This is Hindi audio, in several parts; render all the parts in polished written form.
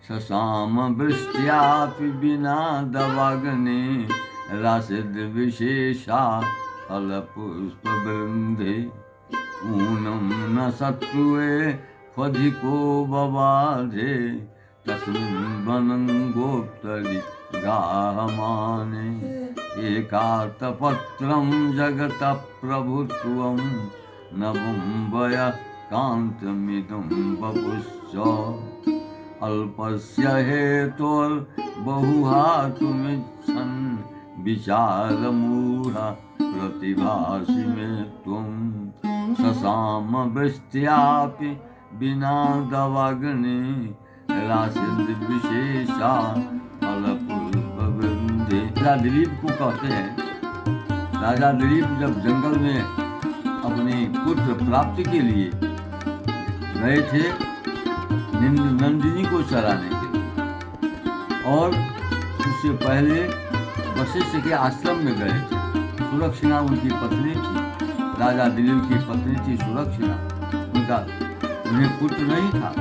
ससाम वृष्ट्यापि विना दवाग्ने रासिद विशेषा फलपुष्पवृन्धे ऊनम न शत्रुए क्वधिको बबाधे तस्मिन् वनं गोप्तरि गाहमाने एकातपत्रं जगतः प्रभुत्वं नवं वय कान्तमिदं वपुश्च अल्पस्य हेतोर्बहुहातुमिच्छन् विचारमूढा प्रतिभासि मे त्वं ससाम वृष्ट्यापि विना दवाग्ने रासिद विशेषा फलपुष्पवृन्धे। राजा दिलीप को कहते हैं, राजा दिलीप जब जंगल में अपनी पुत्र प्राप्ति के लिए गए थे नंदिनी को चराने के लिए, और उससे पहले वशिष्ठ के आश्रम में गए थे। सुरक्षिणा उनकी पत्नी थी, राजा दिलीप की पत्नी थी सुरक्षिणा। उन्हें पुत्र नहीं था,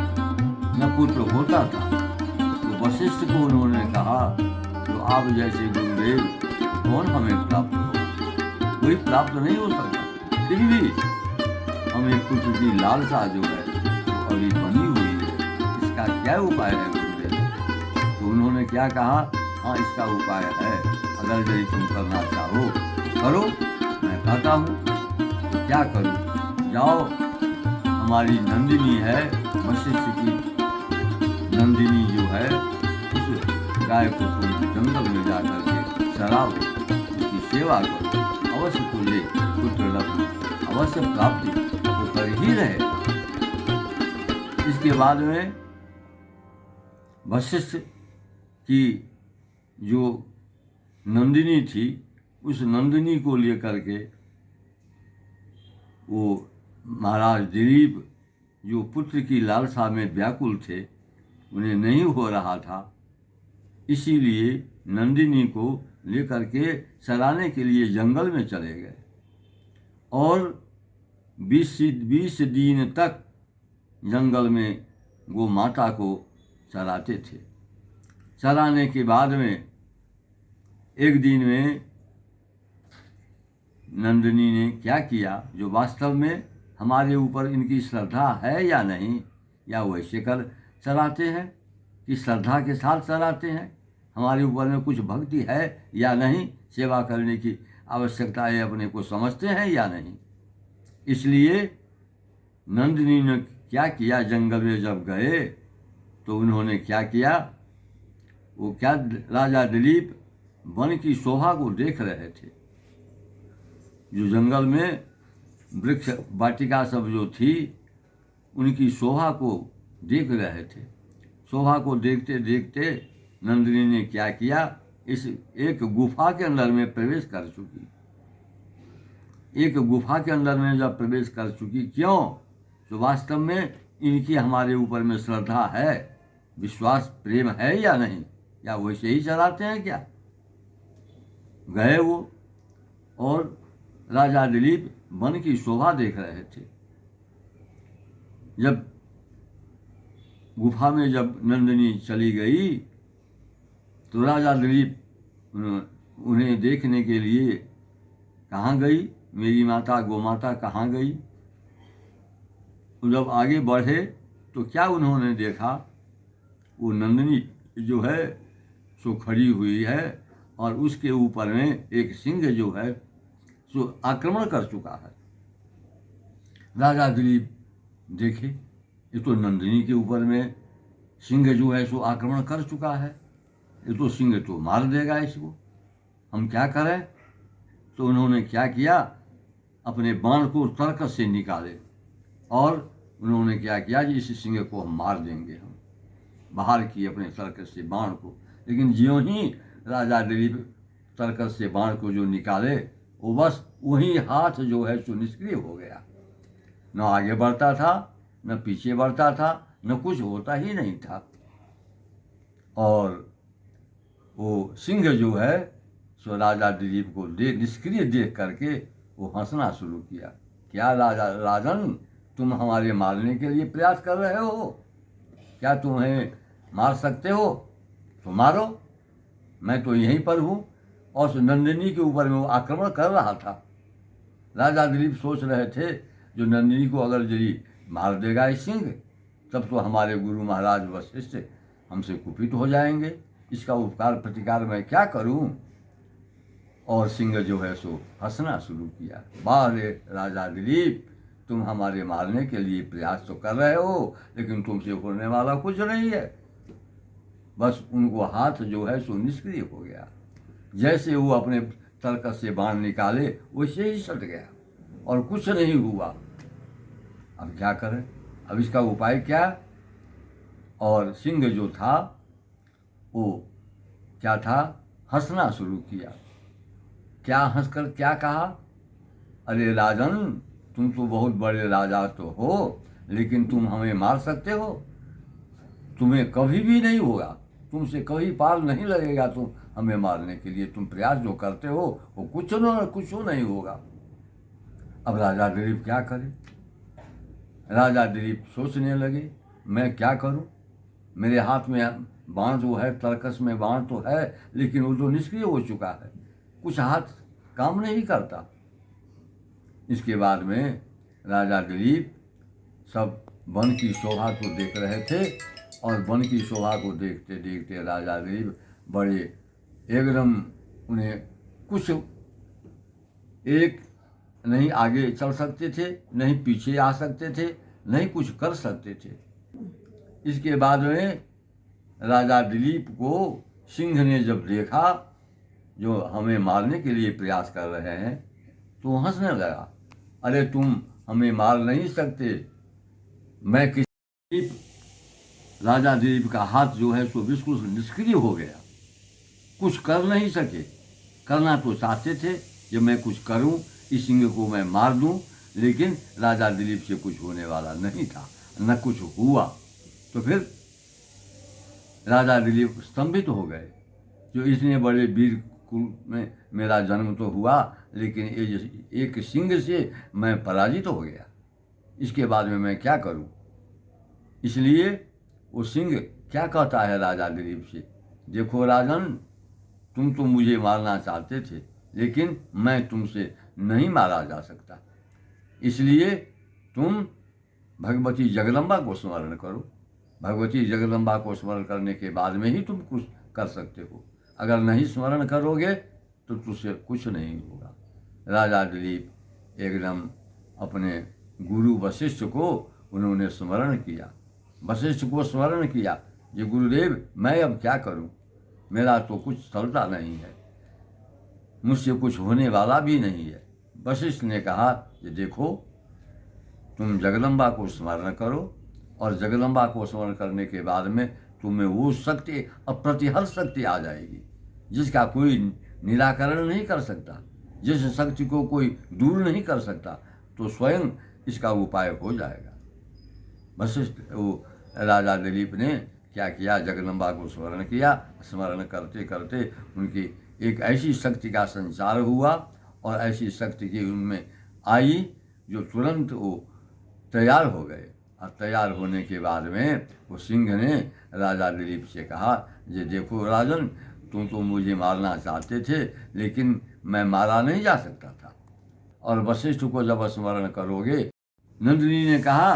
न पुत्र होता था। तो वशिष्ठ को उन्होंने कहा, तो आप जैसे गुरुदेव कौन हमें प्राप्त हो, कोई प्राप्त नहीं हो सकता, फिर भी हमें पुत्र की लालसा जो है तो अभी बनी हुई है, इसका क्या उपाय है गुरुदेव? तो उन्होंने क्या कहा, हाँ इसका उपाय है, अगर यदि तुम करना चाहो करो, मैं कहता हूँ। तो क्या करूँ? जाओ, हमारी नंदिनी है, वशिष्ठ की नंदिनी जो है, उस गाय को तुम जंगल में जाकर के चराओ, उसकी सेवा करो, अवश्य तुझे पुत्र लभ अवश्य प्राप्ति वो कर ही रहे। इसके बाद में वशिष्ठ की जो नंदिनी थी, उस नंदिनी को लेकर के वो महाराज दिलीप जो पुत्र की लालसा में व्याकुल थे, उन्हें नहीं हो रहा था, इसीलिए नंदिनी को लेकर के चराने के लिए जंगल में चले गए और 20 दिन तक जंगल में गौ माता को चराते थे। चराने के बाद में एक दिन में नंदिनी ने क्या किया, जो वास्तव में हमारे ऊपर इनकी श्रद्धा है या नहीं, या वैसे कर चराते हैं कि श्रद्धा के साथ चराते हैं, हमारे ऊपर में कुछ भक्ति है या नहीं, सेवा करने की आवश्यकता है अपने को समझते हैं या नहीं। इसलिए नंदिनी ने क्या किया, जंगल में जब गए तो उन्होंने क्या किया, वो क्या, राजा दिलीप वन की शोभा को देख रहे थे। जो जंगल में वृक्ष वाटिका सब जो थी, उनकी शोभा को देख रहे थे। शोभा को देखते देखते नंदिनी ने क्या किया, इस एक गुफा के अंदर में प्रवेश कर चुकी। एक गुफा के अंदर में जब प्रवेश कर चुकी, क्यों? तो वास्तव में इनकी हमारे ऊपर में श्रद्धा है, विश्वास प्रेम है या नहीं, या वैसे ही चलाते हैं क्या? गए वो, और राजा दिलीप वन की शोभा देख रहे थे। जब गुफा में जब नंदिनी चली गई तो राजा दिलीप उन्हें देखने के लिए कहाँ गई, मेरी माता गोमाता कहाँ गई? तो जब आगे बढ़े तो क्या उन्होंने देखा, वो नंदिनी जो है सो खड़ी हुई है और उसके ऊपर में एक सिंह जो है सो आक्रमण कर चुका है। राजा दिलीप देखे, ये तो नंदिनी के ऊपर में सिंह जो है सो आक्रमण कर चुका है, ये तो सिंह तो मार देगा इसको, हम क्या करें? तो उन्होंने क्या किया, अपने बाण को तर्क से निकाले और उन्होंने क्या किया कि इस सिंह को हम मार देंगे, हम बाहर किए अपने तर्क से बाण को। लेकिन ज्यों ही राजा दिलीप तर्क से बाण को जो निकाले, वो बस वही हाथ जो है सो निष्क्रिय हो गया, न आगे बढ़ता था न पीछे बढ़ता था, न कुछ होता ही नहीं था। और वो सिंह जो है सो राजा दिलीप को निष्क्रिय देख करके वो हंसना शुरू किया। क्या राजन, तुम हमारे मारने के लिए प्रयास कर रहे हो? क्या तुम्हें मार सकते हो तो मारो, मैं तो यहीं पर हूँ। और उस नंदिनी के ऊपर में वो आक्रमण कर रहा था। राजा दिलीप सोच रहे थे जो नंदिनी को अगर यदि मार देगा ये सिंह, तब तो हमारे गुरु महाराज वशिष्ठ हमसे कुपित हो जाएंगे, इसका उपकार प्रतिकार मैं क्या करूं। और सिंह जो है सो हंसना शुरू किया। वाह रे राजा दिलीप, तुम हमारे मारने के लिए प्रयास तो कर रहे हो, लेकिन तुमसे होने वाला कुछ नहीं है। बस उनको हाथ जो है सो निष्क्रिय हो गया। जैसे वो अपने तरकस से बाण निकाले वैसे ही सट गया और कुछ नहीं हुआ। अब क्या करें, अब इसका उपाय क्या। और सिंह जो था वो क्या था, हंसना शुरू किया। क्या हंसकर क्या कहा, अरे राजन, तुम तो बहुत बड़े राजा तो हो, लेकिन तुम हमें मार सकते हो, तुम्हें कभी भी नहीं होगा, तुमसे कभी पार नहीं लगेगा तुम हमें मारने के लिए। तुम प्रयास जो करते हो वो कुछ नहीं होगा। अब राजा दिलीप क्या करे। राजा दिलीप सोचने लगे, मैं क्या करूं, मेरे हाथ में बाण जो है, तरकस में बाण तो है, लेकिन वो तो निष्क्रिय हो चुका है, कुछ हाथ काम नहीं करता। इसके बाद में राजा दिलीप सब वन की शोभा को देख रहे थे, और वन की शोभा को देखते देखते राजा दिलीप बड़े एकदम, उन्हें कुछ एक नहीं आगे चल सकते थे, नहीं पीछे आ सकते थे, नहीं कुछ कर सकते थे। इसके बाद में राजा दिलीप को सिंह ने जब देखा जो हमें मारने के लिए प्रयास कर रहे हैं, तो हंसने लगा। अरे तुम हमें मार नहीं सकते, मैं किसी। राजा दिलीप का हाथ जो है सो बिल्कुल निष्क्रिय हो गया, कुछ कर नहीं सके। करना तो चाहते थे जब मैं कुछ करूं, इस सिंह को मैं मार दूं, लेकिन राजा दिलीप से कुछ होने वाला नहीं था, न कुछ हुआ। तो फिर राजा दिलीप स्तंभित हो गए, जो इतने बड़े वीर कुल में मेरा जन्म तो हुआ, लेकिन एक सिंह से मैं पराजित हो गया, इसके बाद में मैं क्या करूं। इसलिए वो सिंह क्या कहता है राजा दिलीप से, देखो राजन, तुम तो मुझे मारना चाहते थे, लेकिन मैं तुमसे नहीं मारा जा सकता, इसलिए तुम भगवती जगदम्बा को स्मरण करो। भगवती जगदम्बा को स्मरण करने के बाद में ही तुम कुछ कर सकते हो, अगर नहीं स्मरण करोगे तो तुझसे कुछ नहीं होगा। राजा दिलीप एकदम अपने गुरु वशिष्ठ को उन्होंने स्मरण किया, वशिष्ठ को स्मरण किया, ये गुरुदेव मैं अब क्या करूं, मेरा तो कुछ चलता नहीं है, मुझसे कुछ होने वाला भी नहीं है। वशिष्ठ ने कहा कि देखो, तुम जगदम्बा को स्मरण करो, और जगदम्बा को स्मरण करने के बाद में तुम्हें वो शक्ति, अप्रतिहत शक्ति आ जाएगी, जिसका कोई निराकरण नहीं कर सकता, जिस शक्ति को कोई दूर नहीं कर सकता, तो स्वयं इसका उपाय हो जाएगा। वशिष्ठ वो राजा दिलीप ने क्या किया, जगदम्बा को स्मरण किया, स्मरण करते करते उनकी एक ऐसी शक्ति का संचार हुआ, और ऐसी शक्ति की उनमें आई जो तुरंत वो तैयार हो गए। और तैयार होने के बाद में वो सिंह ने राजा दिलीप से कहा, ये देखो राजन, तुम तो मुझे मारना चाहते थे, लेकिन मैं मारा नहीं जा सकता था, और वशिष्ठ को जब स्मरण करोगे। नंदिनी ने कहा,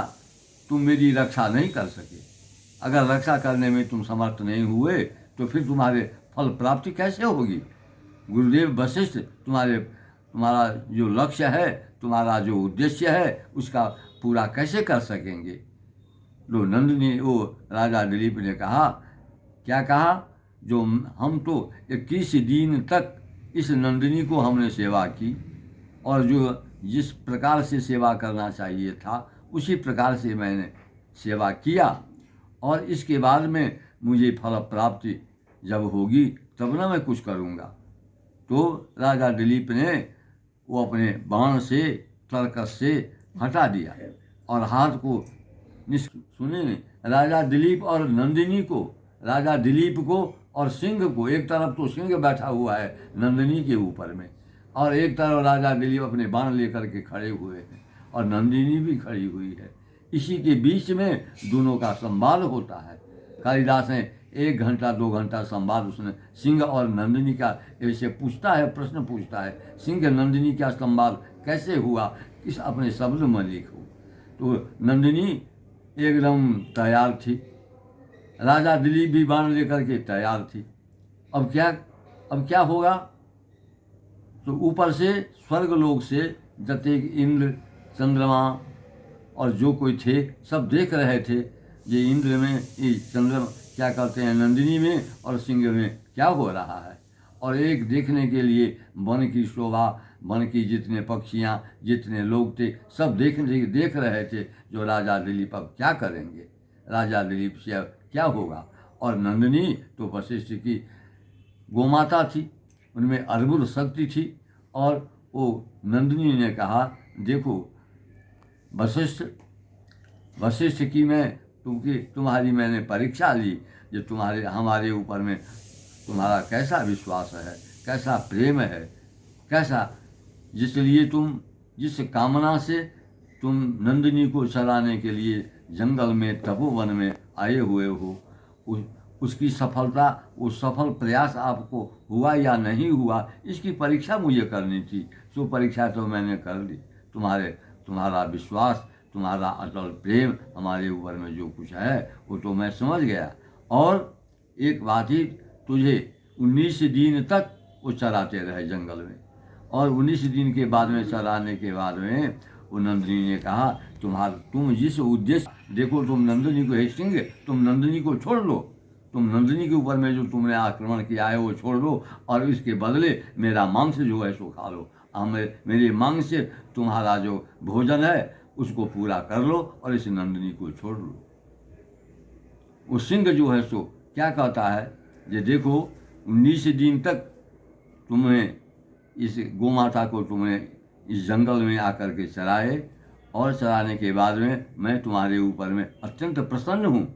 तुम मेरी रक्षा नहीं कर सके, अगर रक्षा करने में तुम समर्थ नहीं हुए तो फिर तुम्हारे फल प्राप्ति कैसे होगी। गुरुदेव वशिष्ठ तुम्हारा जो लक्ष्य है, तुम्हारा जो उद्देश्य है, उसका पूरा कैसे कर सकेंगे। तो नंदिनी वो राजा दिलीप ने कहा, क्या कहा, जो हम तो 21 दिन तक इस नंदिनी को हमने सेवा की, और जो जिस प्रकार से सेवा करना चाहिए था उसी प्रकार से मैंने सेवा किया, और इसके बाद में मुझे फल प्राप्ति जब होगी तब ना मैं कुछ करूँगा। तो राजा दिलीप ने वो अपने बाण से, तरकस से हटा दिया, और हाथ को सुने, राजा दिलीप और नंदिनी को, राजा दिलीप को और सिंह को, एक तरफ तो सिंह बैठा हुआ है नंदिनी के ऊपर में, और एक तरफ राजा दिलीप अपने बाण लेकर के खड़े हुए हैं, और नंदिनी भी खड़ी हुई है। इसी के बीच में दोनों का संवाद होता है। कालिदास ने 1 घंटा 2 घंटा संवाद उसने सिंह और नंदिनी का ऐसे पूछता है, प्रश्न पूछता है, सिंह नंदिनी का संवाद कैसे हुआ, किस अपने शब्द में लिखो। तो नंदिनी एकदम तैयार थी, राजा दिलीप भी बाण लेकर के तैयार थी। अब क्या होगा। तो ऊपर से स्वर्गलोक से जतेक इंद्र चंद्रमा और जो कोई थे सब देख रहे थे, ये इंद्र में, ये चंद्रमा क्या कहते हैं, नंदिनी में और सिंह में क्या हो रहा है। और एक देखने के लिए वन की शोभा, वन की जितने पक्षियाँ, जितने लोग थे सब देख रहे थे जो राजा दिलीप अब क्या करेंगे, राजा दिलीप से अब क्या होगा। और नंदिनी तो वशिष्ठ की गोमाता थी, उनमें अर्बुद शक्ति थी। और वो नंदिनी ने कहा, देखो वशिष्ठ की मैं तुम्हारी मैंने परीक्षा ली, जो हमारे ऊपर में तुम्हारा कैसा विश्वास है, कैसा प्रेम है, कैसा, जिस कामना से तुम नंदिनी को चराने के लिए जंगल में तपोवन में आए हुए हो, उसकी सफलता, वो सफल प्रयास आपको हुआ या नहीं हुआ, इसकी परीक्षा मुझे करनी थी। सो परीक्षा तो मैंने कर ली। तुम्हारा विश्वास, तुम्हारा अटल प्रेम हमारे ऊपर में जो कुछ है वो तो मैं समझ गया। और एक बात ही, तुझे 19 दिन तक वो चराते रहे जंगल में, और 19 दिन के बाद में चराने के बाद में वो नंदिनी ने कहा, तुम जिस उद्देश्य, देखो तुम नंदिनी को, हे सिंह, तुम नंदिनी को छोड़ दो, तुम नंदिनी के ऊपर में जो तुमने आक्रमण किया है वो छोड़ दो, और इसके बदले मेरा मांस जो है सो खा लो। मेरे मांस से तुम्हारा जो भोजन है उसको पूरा कर लो और इस नंदिनी को छोड़ लो। वो सिंह जो है सो क्या कहता है, ये देखो 19 दिन तक तुम्हें इस गोमाता को तुमने इस जंगल में आकर के चराए, और चराने के बाद में मैं तुम्हारे ऊपर में अत्यंत प्रसन्न हूँ।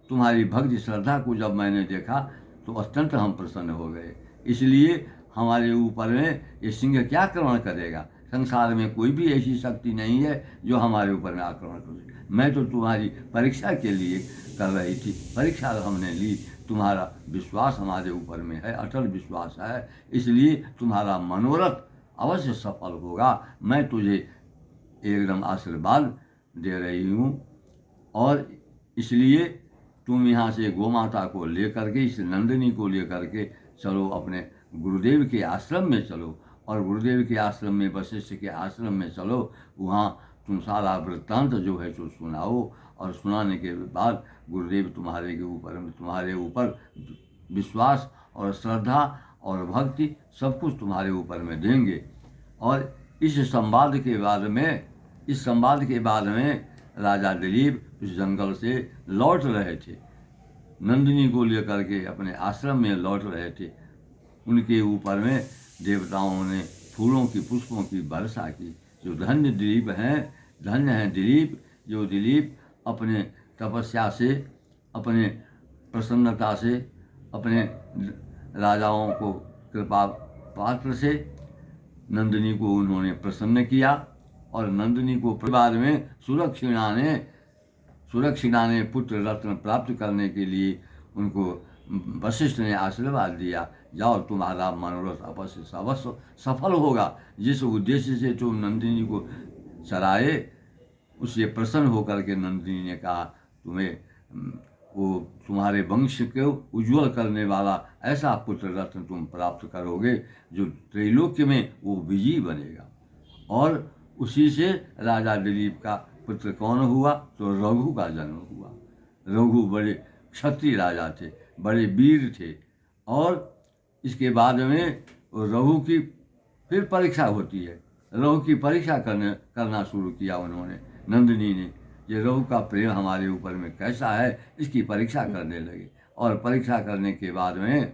तुम्हारी भक्ति श्रद्धा को जब मैंने देखा तो अत्यंत हम प्रसन्न हो गए। इसलिए हमारे ऊपर में ये सिंह क्या आक्रमण करेगा, संसार में कोई भी ऐसी शक्ति नहीं है जो हमारे ऊपर में आक्रमण करे। मैं तो तुम्हारी परीक्षा के लिए कर रही थी, परीक्षा हमने ली, तुम्हारा विश्वास हमारे ऊपर में है, अटल विश्वास है, इसलिए तुम्हारा मनोरथ अवश्य सफल होगा। मैं तुझे एकदम आशीर्वाद दे रही हूँ। और इसलिए तुम यहाँ से गोमाता को लेकर के, इस नंदिनी को लेकर के चलो, अपने गुरुदेव के आश्रम में चलो, और गुरुदेव के आश्रम में, वशिष्ठ के आश्रम में चलो, वहाँ तुम सारा वृत्तांत जो है सो सुनाओ, और सुनाने के बाद गुरुदेव तुम्हारे ऊपर विश्वास और श्रद्धा और भक्ति सब कुछ तुम्हारे ऊपर में देंगे। और इस संवाद के बाद में राजा दिलीप इस जंगल से लौट रहे थे, नंदिनी को लेकर के अपने आश्रम में लौट रहे थे। उनके ऊपर में देवताओं ने फूलों की, पुष्पों की वर्षा की। जो धन्य हैं दिलीप, जो दिलीप अपने तपस्या से, अपने प्रसन्नता से, अपने राजाओं को कृपा पात्र से नंदिनी को उन्होंने प्रसन्न किया। और नंदिनी को बाद में सुरक्षिणा ने पुत्र रत्न प्राप्त करने के लिए उनको वशिष्ठ ने आशीर्वाद दिया, जाओ तुम्हारा मनोरथ अवश्य सफल होगा। जिस उद्देश्य से तुम नंदिनी को चराए उससे प्रसन्न होकर के नंदिनी ने कहा, तुम्हारे वंश को उज्जवल करने वाला ऐसा पुत्र रत्न तुम प्राप्त करोगे जो त्रैलोक्य में वो विजयी बनेगा। और उसी से राजा दिलीप का पुत्र कौन हुआ, तो रघु का जन्म हुआ। रघु बड़े क्षत्रिय राजा थे, बड़े वीर थे। और इसके बाद में रघु की फिर परीक्षा होती है, रघु की परीक्षा करना शुरू किया उन्होंने, नंदिनी ने। ये रघु का प्रेम हमारे ऊपर में कैसा है इसकी परीक्षा करने लगे। और परीक्षा करने के बाद में